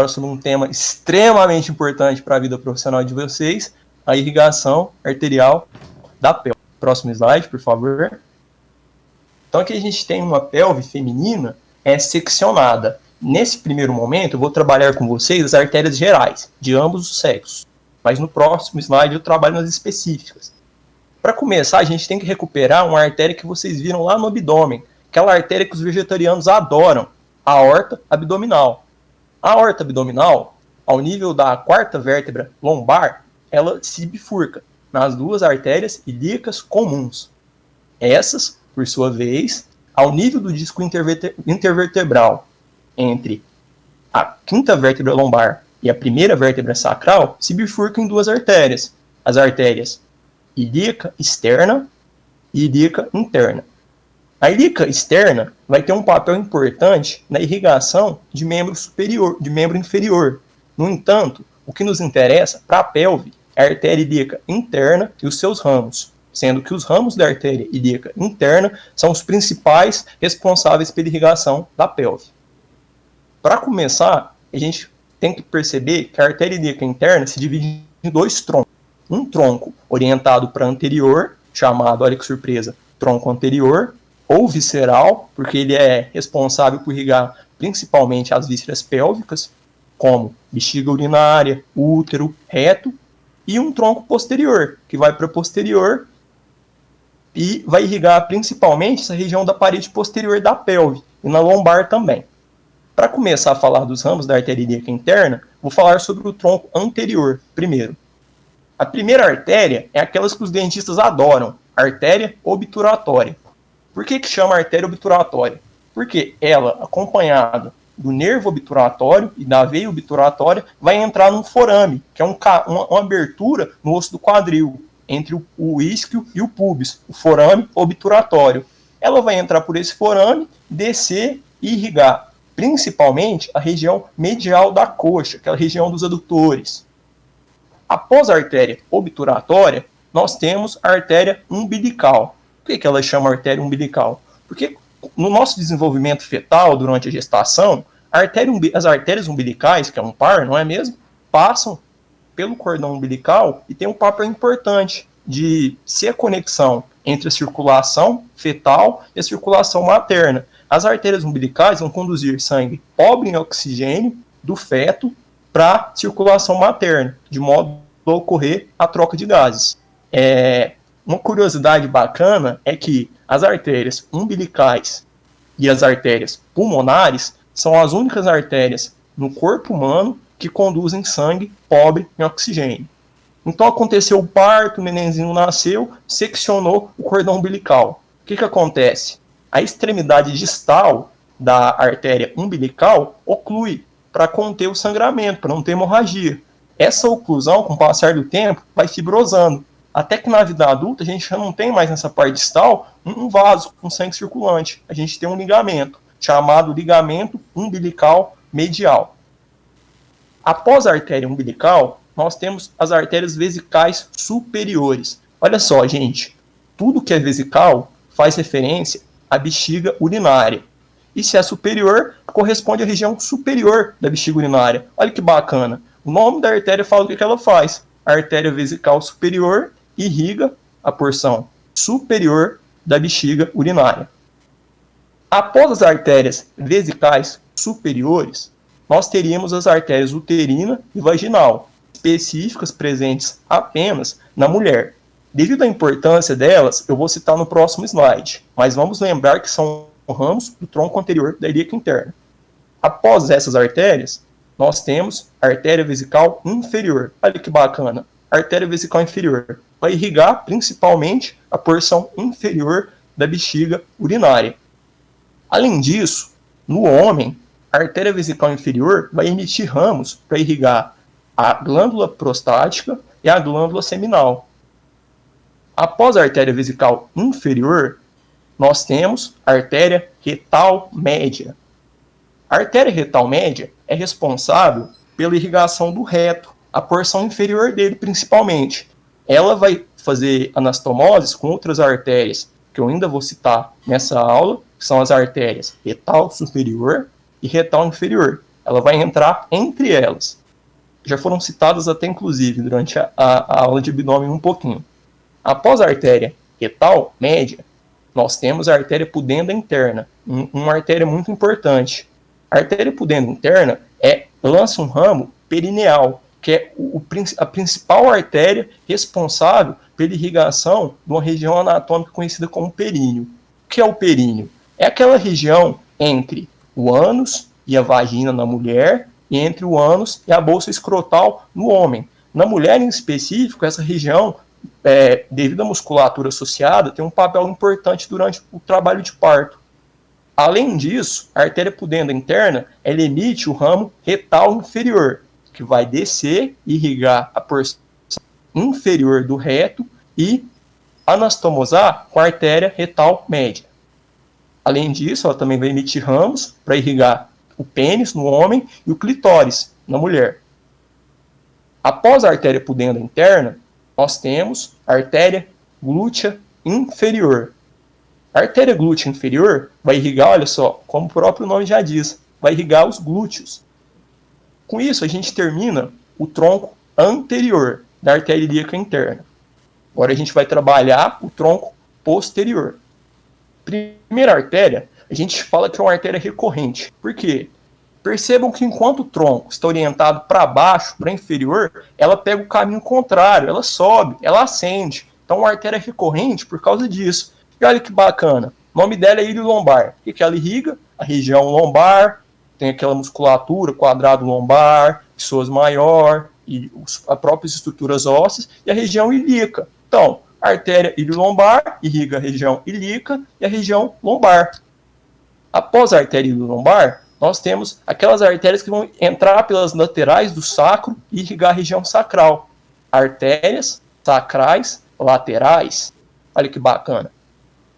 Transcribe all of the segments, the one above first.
sobre um tema extremamente importante para a vida profissional de vocês, a irrigação arterial da pelve. Próximo slide, por favor. Então aqui a gente tem uma pelve feminina seccionada. Nesse primeiro momento, eu vou trabalhar com vocês as artérias gerais, de ambos os sexos. Mas no próximo slide eu trabalho nas específicas. Para começar, a gente tem que recuperar uma artéria que vocês viram lá no abdômen, aquela artéria que os vegetarianos adoram, a aorta abdominal. A aorta abdominal, ao nível da quarta vértebra lombar, ela se bifurca nas duas artérias ilíacas comuns. Essas, por sua vez, ao nível do disco intervertebral, entre a quinta vértebra lombar e a primeira vértebra sacral, se bifurcam em duas artérias, as artérias ilíaca externa e ilíaca interna. A ilíaca externa vai ter um papel importante na irrigação de membro superior, de membro inferior. No entanto, o que nos interessa para a pelve é a artéria ilíaca interna e os seus ramos, sendo que os ramos da artéria ilíaca interna são os principais responsáveis pela irrigação da pelve. Para começar, a gente tem que perceber que a artéria ilíaca interna se divide em dois troncos. Um tronco orientado para anterior, chamado, olha que surpresa, tronco anterior, ou visceral, porque ele é responsável por irrigar principalmente as vísceras pélvicas, como bexiga urinária, útero, reto, e um tronco posterior, que vai para posterior e vai irrigar principalmente essa região da parede posterior da pelve e na lombar também. Para começar a falar dos ramos da artéria ilíaca interna, vou falar sobre o tronco anterior primeiro. A primeira artéria é aquelas que os dentistas adoram, artéria obturatória. Por que chama artéria obturatória? Porque ela, acompanhada do nervo obturatório e da veia obturatória, vai entrar num forame, que é uma abertura no osso do quadril, entre o isquio e o púbis, o forame obturatório. Ela vai entrar por esse forame, descer e irrigar, principalmente a região medial da coxa, aquela região dos adutores. Após a artéria obturatória, nós temos a artéria umbilical. Por que ela chama artéria umbilical? Porque no nosso desenvolvimento fetal, durante a gestação, as artérias umbilicais, que é um par, não é mesmo? Passam pelo cordão umbilical e tem um papel importante de ser a conexão entre a circulação fetal e a circulação materna. As artérias umbilicais vão conduzir sangue pobre em oxigênio do feto para a circulação materna, de modo a ocorrer a troca de gases. Uma curiosidade bacana é que as artérias umbilicais e as artérias pulmonares são as únicas artérias no corpo humano que conduzem sangue pobre em oxigênio. Então aconteceu o parto, o nenenzinho nasceu, seccionou o cordão umbilical. O que acontece? A extremidade distal da artéria umbilical oclui para conter o sangramento, para não ter hemorragia. Essa oclusão, com o passar do tempo, vai fibrosando. Até que na vida adulta a gente já não tem mais nessa parte distal um vaso com sangue circulante. A gente tem um ligamento, chamado ligamento umbilical medial. Após a artéria umbilical, nós temos as artérias vesicais superiores. Olha só, gente, tudo que é vesical faz referência à bexiga urinária. E se é superior, corresponde à região superior da bexiga urinária. Olha que bacana. O nome da artéria fala o que ela faz. A artéria vesical superior irriga a porção superior da bexiga urinária. Após as artérias vesicais superiores, nós teríamos as artérias uterina e vaginal, específicas presentes apenas na mulher. Devido à importância delas, eu vou citar no próximo slide, mas vamos lembrar que são ramos do tronco anterior da ilíaca interna. Após essas artérias, nós temos a artéria vesical inferior. Olha que bacana. A artéria vesical inferior vai irrigar principalmente a porção inferior da bexiga urinária. Além disso, no homem, a artéria vesical inferior vai emitir ramos para irrigar a glândula prostática e a glândula seminal. Após a artéria vesical inferior, nós temos a artéria retal média. A artéria retal média é responsável pela irrigação do reto, a porção inferior dele principalmente. Ela vai fazer anastomoses com outras artérias, que eu ainda vou citar nessa aula, que são as artérias retal superior e retal inferior. ela vai entrar entre elas. Já foram citadas até, inclusive, durante a aula de abdômen um pouquinho. Após a artéria retal média, nós temos a artéria pudenda interna, uma artéria muito importante. A artéria pudenda interna lança um ramo perineal, que é a principal artéria responsável pela irrigação de uma região anatômica conhecida como períneo. O que é o períneo? É aquela região entre o ânus e a vagina na mulher e entre o ânus e a bolsa escrotal no homem. Na mulher, em específico, essa região, devido à musculatura associada, tem um papel importante durante o trabalho de parto. Além disso, a artéria pudenda interna, ela emite o ramo retal inferior, que vai descer e irrigar a porção inferior do reto e anastomosar com a artéria retal média. Além disso, ela também vai emitir ramos para irrigar o pênis no homem e o clitóris na mulher. Após a artéria pudenda interna, nós temos a artéria glútea inferior. A artéria glútea inferior vai irrigar, olha só, como o próprio nome já diz, vai irrigar os glúteos. Com isso, a gente termina o tronco anterior da artéria ilíaca interna. Agora a gente vai trabalhar o tronco posterior. Primeira artéria, a gente fala que é uma artéria recorrente. Por quê? Percebam que enquanto o tronco está orientado para baixo, para inferior, ela pega o caminho contrário, ela sobe, ela ascende. Então, uma artéria recorrente por causa disso. E olha que bacana, o nome dela é ilho lombar. O que ela irriga? A região lombar, tem aquela musculatura, quadrado lombar, pessoas maior, e as próprias estruturas ósseas, e a região ilíaca. Então, a artéria ilho-lombar irriga a região ilíaca e a região lombar. Após a artéria ilho-lombar, nós temos aquelas artérias que vão entrar pelas laterais do sacro e irrigar a região sacral. Artérias sacrais laterais. Olha que bacana.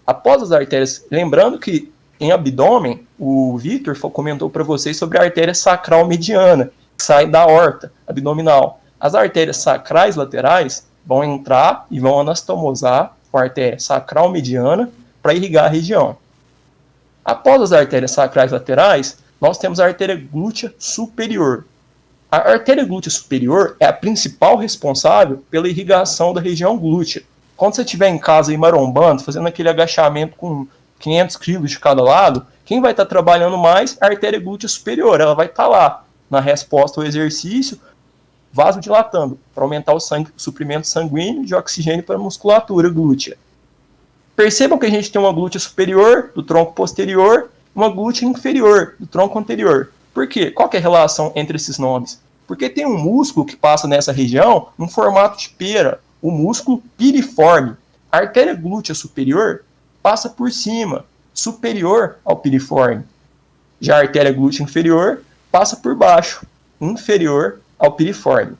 Após as artérias, lembrando que em abdômen, o Vitor comentou para vocês sobre a artéria sacral mediana, que sai da aorta abdominal. As artérias sacrais laterais vão entrar e vão anastomosar com a artéria sacral mediana para irrigar a região. Após as artérias sacrais laterais, nós temos a artéria glútea superior. A artéria glútea superior é a principal responsável pela irrigação da região glútea. Quando você estiver em casa aí marombando, fazendo aquele agachamento com 500 quilos de cada lado, quem vai estar trabalhando mais é a artéria glútea superior. Ela vai estar lá, na resposta ao exercício, vasodilatando, para aumentar o suprimento sanguíneo de oxigênio para a musculatura glútea. Percebam que a gente tem uma glútea superior do tronco posterior e uma glútea inferior do tronco anterior. Por quê? Qual que é a relação entre esses nomes? Porque tem um músculo que passa nessa região no formato de pera, o músculo piriforme. A artéria glútea superior passa por cima, superior ao piriforme. Já a artéria glútea inferior passa por baixo, inferior ao piriforme.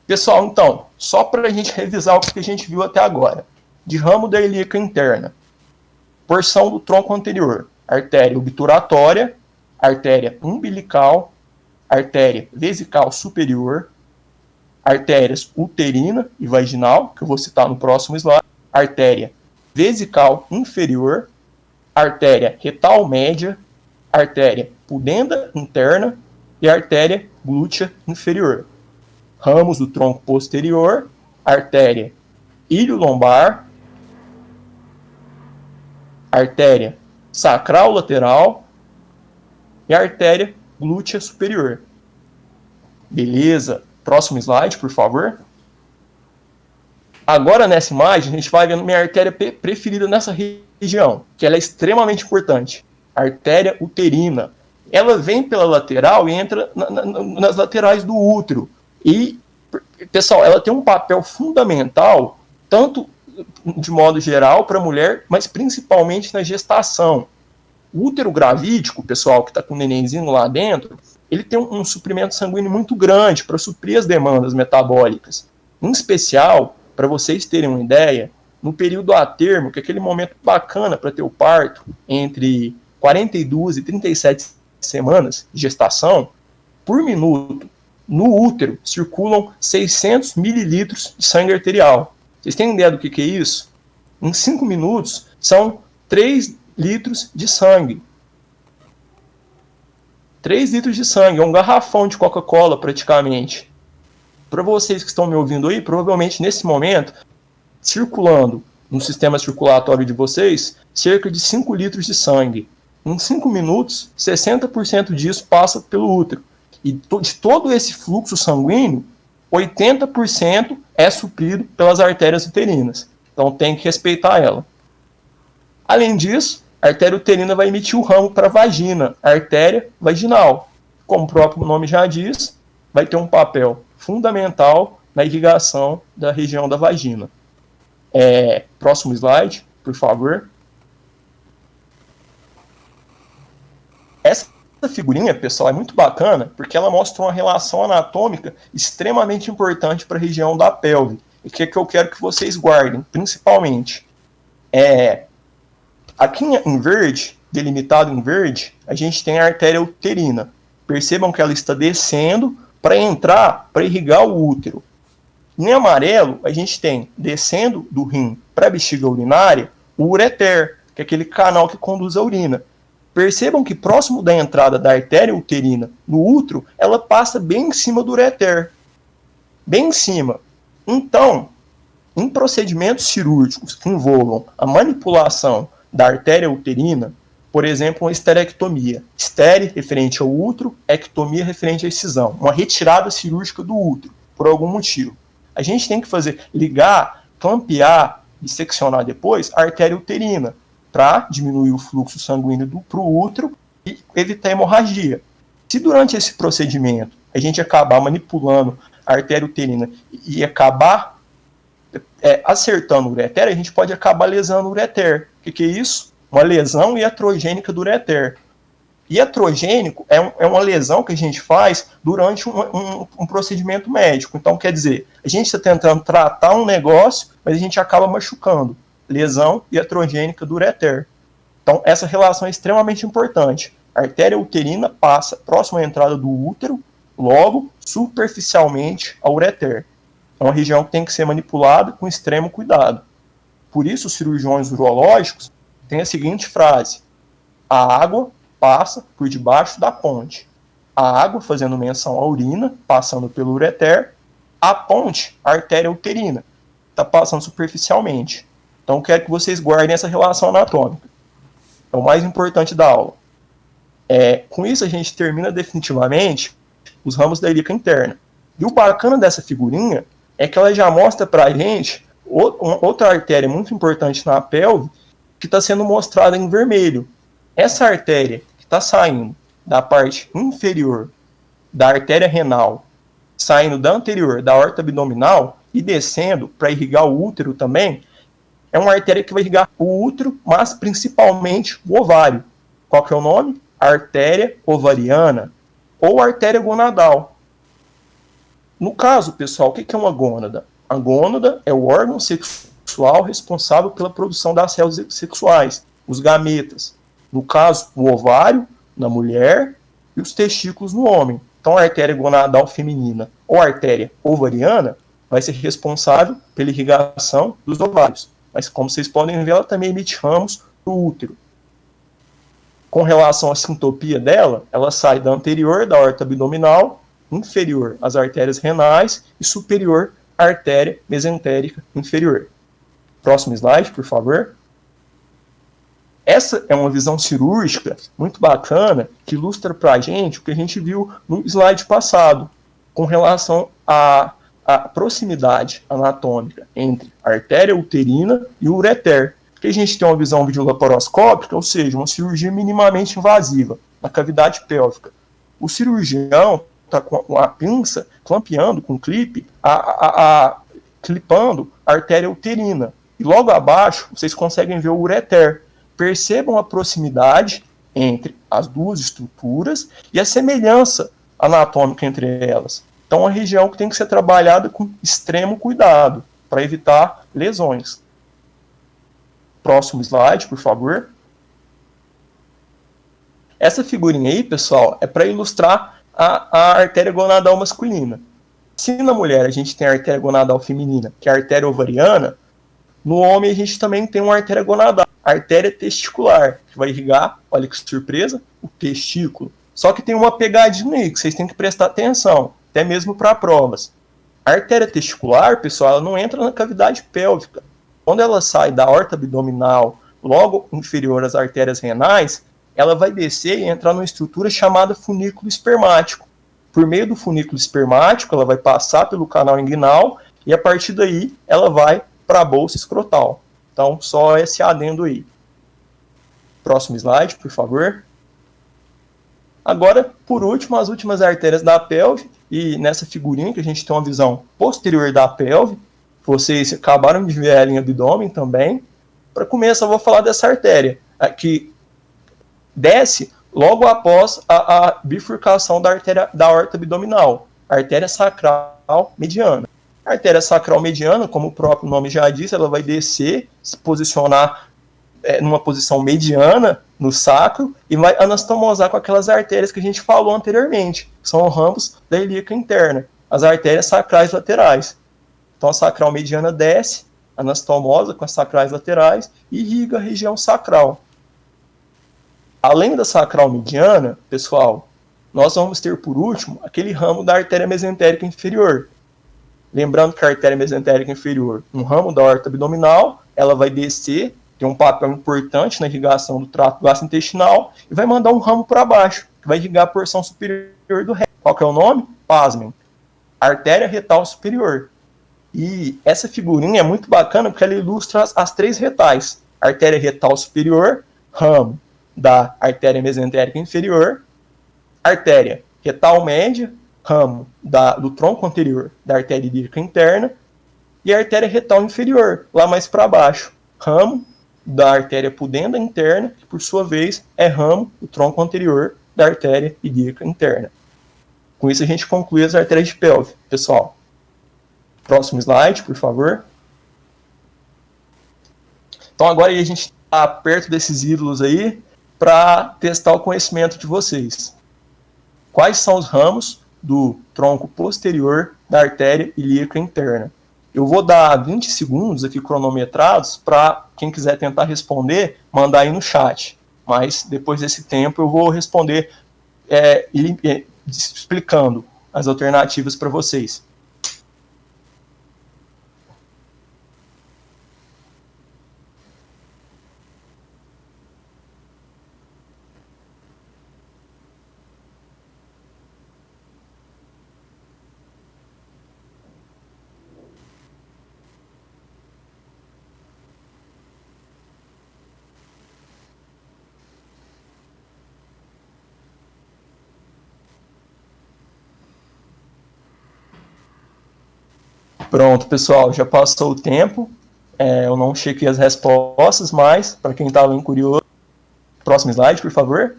Pessoal, então, só para a gente revisar o que a gente viu até agora. De ramo da ilíaca interna, porção do tronco anterior, artéria obturatória, artéria umbilical, artéria vesical superior, artérias uterina e vaginal, que eu vou citar no próximo slide, artéria vesical inferior, artéria retal média, artéria pudenda interna e artéria glútea inferior. Ramos do tronco posterior, artéria ilho-lombar, artéria sacral lateral e artéria glútea superior. Beleza? Próximo slide, por favor. Agora, nessa imagem, a gente vai vendo minha artéria preferida nessa região, que ela é extremamente importante. A artéria uterina. Ela vem pela lateral e entra nas laterais do útero. E, pessoal, ela tem um papel fundamental, tanto de modo geral para a mulher, mas principalmente na gestação. O útero gravídico, pessoal, que está com o nenenzinho lá dentro, ele tem um suprimento sanguíneo muito grande para suprir as demandas metabólicas. Em especial, para vocês terem uma ideia, no período a termo, que é aquele momento bacana para ter o parto, entre 42 e 37 semanas de gestação, por minuto, no útero, circulam 600 mililitros de sangue arterial. Vocês têm ideia do que é isso? Em 5 minutos, são 3 litros de sangue. 3 litros de sangue, é um garrafão de Coca-Cola praticamente. Para vocês que estão me ouvindo aí, provavelmente nesse momento, circulando no sistema circulatório de vocês, cerca de 5 litros de sangue. Em 5 minutos, 60% disso passa pelo útero. E de todo esse fluxo sanguíneo, 80% é suprido pelas artérias uterinas. Então tem que respeitar ela. Além disso, a artéria uterina vai emitir o ramo para a vagina, a artéria vaginal. Como o próprio nome já diz, vai ter um papel fundamental na irrigação da região da vagina. Próximo slide, por favor. Essa figurinha, pessoal, é muito bacana porque ela mostra uma relação anatômica extremamente importante para a região da pelve. E que eu quero que vocês guardem, principalmente. Aqui em verde, delimitado em verde, a gente tem a artéria uterina. Percebam que ela está descendo para entrar, para irrigar o útero. Em amarelo, a gente tem, descendo do rim para a bexiga urinária, o ureter, que é aquele canal que conduz a urina. Percebam que próximo da entrada da artéria uterina no útero, ela passa bem em cima do ureter. Bem em cima. Então, em procedimentos cirúrgicos que envolvam a manipulação da artéria uterina, por exemplo, uma esterectomia. Estere referente ao útero, ectomia referente à excisão. Uma retirada cirúrgica do útero, por algum motivo. A gente tem que ligar, clampear e seccionar depois a artéria uterina, para diminuir o fluxo sanguíneo para o útero e evitar hemorragia. Se durante esse procedimento a gente acabar manipulando a artéria uterina e acabar acertando o ureter, a gente pode acabar lesando o ureter. O que é isso? Uma lesão iatrogênica do ureter. Iatrogênico é uma lesão que a gente faz durante um procedimento médico. Então, quer dizer, a gente está tentando tratar um negócio, mas a gente acaba machucando. Lesão iatrogênica do ureter. Então, essa relação é extremamente importante. A artéria uterina passa próximo à entrada do útero, logo, superficialmente ao ureter. É uma região que tem que ser manipulada com extremo cuidado. Por isso, os cirurgiões urológicos têm a seguinte frase: a água passa por debaixo da ponte. A água, fazendo menção à urina, passando pelo ureter. A ponte, a artéria uterina, está passando superficialmente. Então, quero que vocês guardem essa relação anatômica. É o mais importante da aula. Com isso, a gente termina definitivamente os ramos da ilíaca interna. E o bacana dessa figurinha é que ela já mostra para a gente outra artéria muito importante na pelve que está sendo mostrada em vermelho. Essa artéria que está saindo da parte inferior da artéria renal, saindo da anterior da aorta abdominal e descendo para irrigar o útero também, é uma artéria que vai irrigar o útero, mas principalmente o ovário. Qual que é o nome? Artéria ovariana ou artéria gonadal. No caso, pessoal, o que é uma gônada? A gônada é o órgão sexual responsável pela produção das células sexuais, os gametas. No caso, o ovário na mulher e os testículos no homem. Então, a artéria gonadal feminina ou artéria ovariana vai ser responsável pela irrigação dos ovários. Mas, como vocês podem ver, ela também emite ramos do útero. Com relação à sintopia dela, ela sai da anterior da aorta abdominal, inferior às artérias renais e superior à artéria mesentérica inferior. Próximo slide, por favor. Essa é uma visão cirúrgica muito bacana que ilustra para a gente o que a gente viu no slide passado, com relação à proximidade anatômica entre a artéria uterina e o ureter. Que a gente tem uma visão videolaparoscópica, ou seja, uma cirurgia minimamente invasiva na cavidade pélvica. O cirurgião está com a pinça clampeando com clipe, clipando a artéria uterina. E logo abaixo, vocês conseguem ver o ureter. Percebam a proximidade entre as duas estruturas e a semelhança anatômica entre elas. Então, é uma região que tem que ser trabalhada com extremo cuidado para evitar lesões. Próximo slide, por favor. Essa figurinha aí, pessoal, é para ilustrar a artéria gonadal masculina. Se na mulher a gente tem a artéria gonadal feminina, que é a artéria ovariana, no homem a gente também tem uma artéria gonadal, a artéria testicular, que vai irrigar, olha que surpresa, o testículo. Só que tem uma pegadinha aí que vocês têm que prestar atenção, até mesmo para provas. A artéria testicular, pessoal, ela não entra na cavidade pélvica. Quando ela sai da aorta abdominal, logo inferior às artérias renais, ela vai descer e entrar numa estrutura chamada funículo espermático. Por meio do funículo espermático, ela vai passar pelo canal inguinal e a partir daí ela vai para a bolsa escrotal. Então, só esse adendo aí. Próximo slide, por favor. Agora, por último, as últimas artérias da pelve. E nessa figurinha que a gente tem uma visão posterior da pelve. Vocês acabaram de ver ela em abdômen também. Para começar, eu vou falar dessa artéria, que desce logo após a bifurcação da artéria da aorta abdominal, a artéria sacral mediana. A artéria sacral mediana, como o próprio nome já diz, ela vai descer, se posicionar numa posição mediana no sacro e vai anastomosar com aquelas artérias que a gente falou anteriormente, que são ramos da ilíaca interna, as artérias sacrais laterais. Então a sacral mediana desce, anastomosa com as sacrais laterais e irriga a região sacral. Além da sacral mediana, pessoal, nós vamos ter por último aquele ramo da artéria mesentérica inferior. Lembrando que a artéria mesentérica inferior, um ramo da aorta abdominal, ela vai descer, tem um papel importante na irrigação do trato gastrointestinal e vai mandar um ramo para baixo, que vai irrigar a porção superior do reto. Qual que é o nome? Pasmem. Artéria retal superior. E essa figurinha é muito bacana porque ela ilustra as três retais. Artéria retal superior, ramo da artéria mesentérica inferior, artéria retal média, ramo do tronco anterior da artéria ilíaca interna, e a artéria retal inferior, lá mais para baixo, ramo da artéria pudenda interna, que por sua vez é ramo do tronco anterior da artéria ilíaca interna. Com isso a gente conclui as artérias de pelve, pessoal. Próximo slide, por favor. Então agora a gente está perto desses ídolos aí para testar o conhecimento de vocês. Quais são os ramos do tronco posterior da artéria ilíaca interna? Eu vou dar 20 segundos aqui cronometrados para quem quiser tentar responder, mandar aí no chat. Mas depois desse tempo eu vou responder explicando as alternativas para vocês. Pronto, pessoal, já passou o tempo. Eu não chequei as respostas, mas, para quem estava curioso, próximo slide, por favor.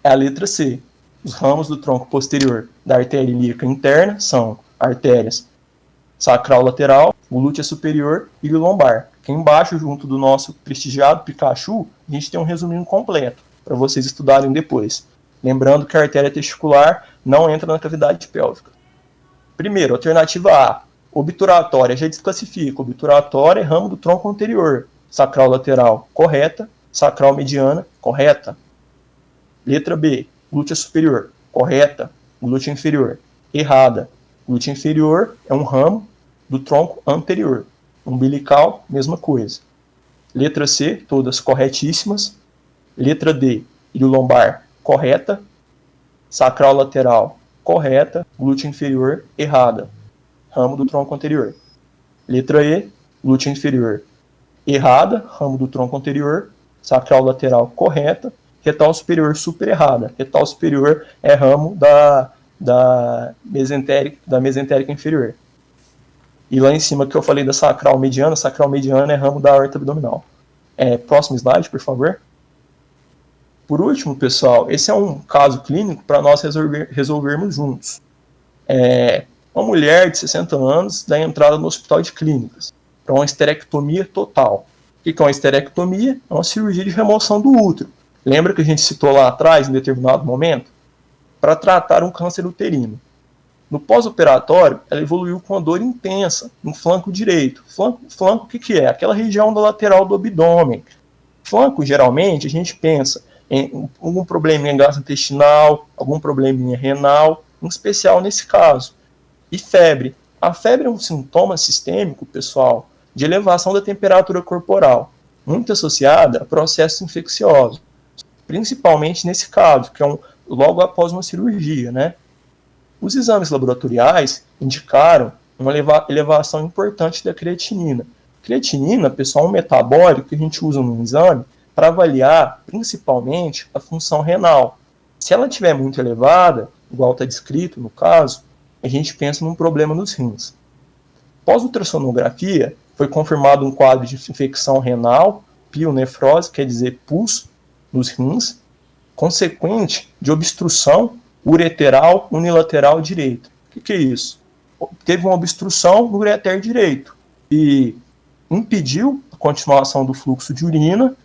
É a letra C. Os ramos do tronco posterior da artéria ilíaca interna são artérias sacral lateral, glútea superior e lombar. Aqui embaixo, junto do nosso prestigiado Pikachu, a gente tem um resuminho completo, para vocês estudarem depois. Lembrando que a artéria testicular não entra na cavidade pélvica. Primeiro, alternativa A, obturatória, já desclassifica. Obturatória é ramo do tronco anterior. Sacral lateral, correta. Sacral mediana, correta. Letra B, glútea superior, correta. Glútea inferior, errada. Glútea inferior é um ramo do tronco anterior. Umbilical, mesma coisa. Letra C, todas corretíssimas. Letra D, ilho lombar, correta. Sacral lateral, correta. Glútea inferior, errada. Ramo do tronco anterior. Letra E, glútea inferior, errada. Ramo do tronco anterior. Sacral lateral, correta. Retal superior, super errada. Retal superior é ramo da mesentérica inferior. E lá em cima que eu falei da sacral mediana é ramo da aorta abdominal. Próximo slide, por favor. Por último, pessoal, esse é um caso clínico para nós resolvermos juntos. Uma mulher de 60 anos dá entrada no hospital de clínicas para uma esterectomia total. O que é uma esterectomia? É uma cirurgia de remoção do útero. Lembra que a gente citou lá atrás, em determinado momento? Para tratar um câncer uterino. No pós-operatório, ela evoluiu com uma dor intensa no flanco direito. Flanco o que é? Aquela região da lateral do abdômen. Flanco, geralmente, a gente pensa algum probleminha gastrointestinal, algum probleminha renal, em especial nesse caso. E febre. A febre é um sintoma sistêmico, pessoal, de elevação da temperatura corporal, muito associada a processos infecciosos, principalmente nesse caso, que é logo após uma cirurgia, né? Os exames laboratoriais indicaram uma elevação importante da creatinina. Creatinina, pessoal, é um metabólico que a gente usa no exame para avaliar, principalmente, a função renal. Se ela estiver muito elevada, igual está descrito no caso, a gente pensa num problema nos rins. Pós-ultrassonografia, foi confirmado um quadro de infecção renal, pionefrose, quer dizer pus, nos rins, consequente de obstrução ureteral unilateral direita. O que é isso? Teve uma obstrução no ureter direito e impediu a continuação do fluxo de urina,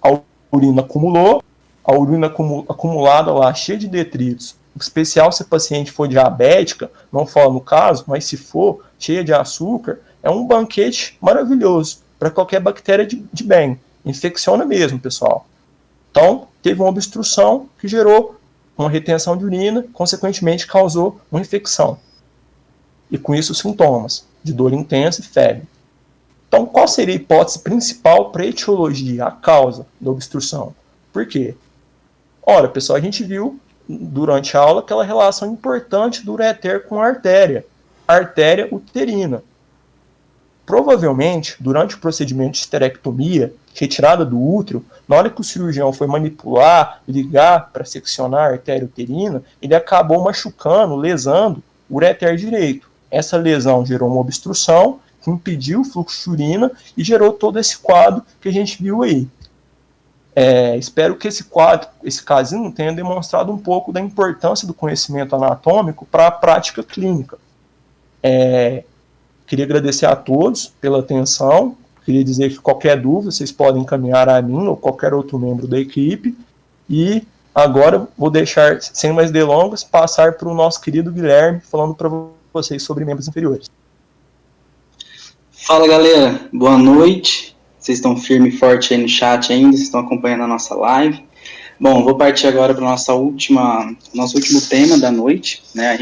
a urina acumulou, a urina acumulada lá, cheia de detritos, em especial se a paciente for diabética, não falo no caso, mas se for cheia de açúcar, é um banquete maravilhoso para qualquer bactéria de bem. Infecciona mesmo, pessoal. Então, teve uma obstrução que gerou uma retenção de urina, consequentemente causou uma infecção. E com isso, sintomas de dor intensa e febre. Então, qual seria a hipótese principal para a etiologia, a causa da obstrução? Por quê? Ora, pessoal, a gente viu durante a aula aquela relação importante do ureter com a artéria uterina. Provavelmente, durante o procedimento de esterectomia, retirada do útero, na hora que o cirurgião foi manipular, ligar para seccionar a artéria uterina, ele acabou machucando, lesando o ureter direito. Essa lesão gerou uma obstrução, que impediu o fluxo de urina e gerou todo esse quadro que a gente viu aí. Espero que esse casinho tenha demonstrado um pouco da importância do conhecimento anatômico para a prática clínica. Queria agradecer a todos pela atenção. Queria dizer que qualquer dúvida vocês podem encaminhar a mim ou qualquer outro membro da equipe. E agora vou deixar, sem mais delongas, passar para o nosso querido Guilherme, falando para vocês sobre membros inferiores. Fala, galera. Boa noite. Vocês estão firme e forte aí no chat ainda, vocês estão acompanhando a nossa live. Bom, vou partir agora para o nosso último tema da noite, né, a